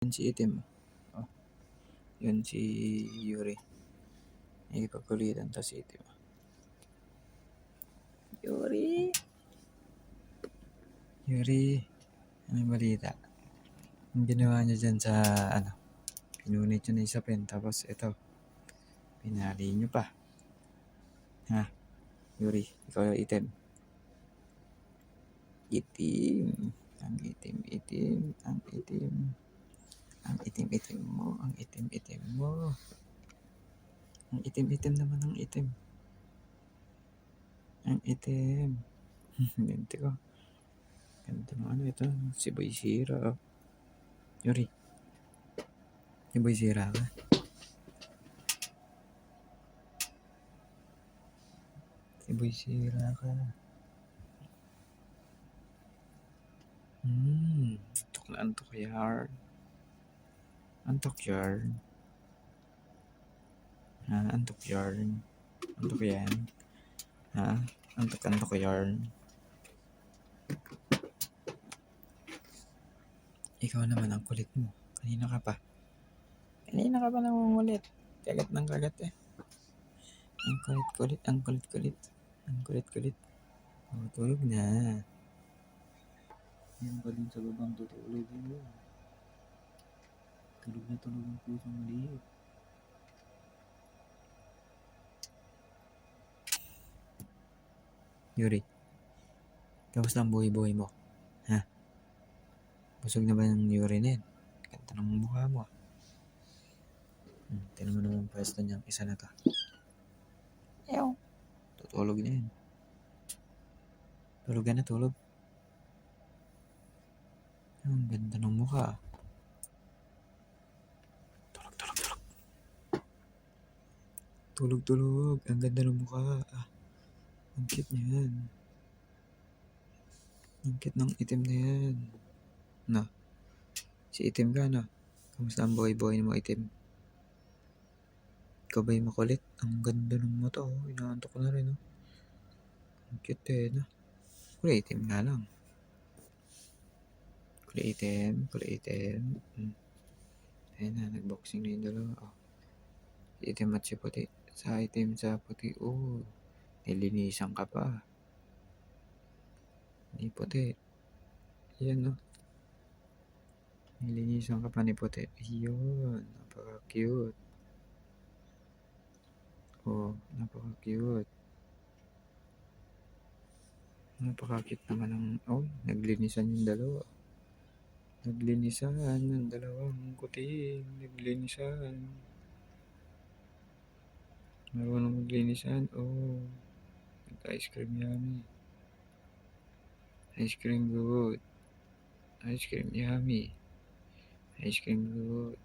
Yan si Itim. Oh, yun si Yuri. Nakikipagkulitan to si Itim. Yuri! Yuri! Anong balita? Ang ginawa niya dyan sa, pinunit niyo na yung sapin. Tapos ito, pinali niyo pa. Ha? Yuri, ikaw yung Itim. Itim. Ang itim-itim. Ang itim. Ang itim-itim mo. Ang itim-itim mo. Ang itim-itim naman ang itim. Ang itim. Ganti ko. Ganito ng ano ito. Si Boy Sira. Yuri. Si Boy Sira ka. Si Boy Sira ka. Antok na antok yarn. Antok yarn. Ha? Antok yarn. Antok yan. Ha? Antok yarn. Ikaw naman ang kulit mo. Kanina ka pa nangungulit. Kagat ng kagat eh. Ang kulit-kulit. Ang kulit-kulit. Ang kulit-kulit. Oh, tulog na. Yan pa din sa babang tutulog yun. Tulog na tulog ang pusong maliit. Yuri, kamusta ang buhay-buhay mo? Ha? Busog na ba ng urine? Ganda ng mukha mo. Tinan mo naman pwesto niyang isa na to. Ayaw. Tutulog na yan. Tulog ka na, tulog. Ang ganda ng mukha. Tulog. Tulog. Ang ganda ng mukha. Ang cute niyan. Ang cute ng itim na yan. Na, si Itim ka na. Kamusta ang buhay-buhay mo, Itim? Ikaw ba'y makulit? Ang ganda ng mata, oh. Inaantok ko na rin, oh. Ang cute eh, no? Kulay itim nga lang. Kulay itim. Ayun na, nagboxing na yung dalawa, oh. Si Itim at si Puti. Sa Itim sa Puti, oh. Nilinisan ka pa. Ni Puti. Yan, no? Nilinisan ka pa ni Puti. Yun. Napaka-cute. Oh, napaka-cute. Napaka-cute naman ng... Oh, naglinisan yung dalawa. Naglinisan ng dalawang kuting. Naglinisan. Marunong maglinisan. Oh, nag-ice cream yummy. Ice cream good. Ice cream yummy. Ice cream good.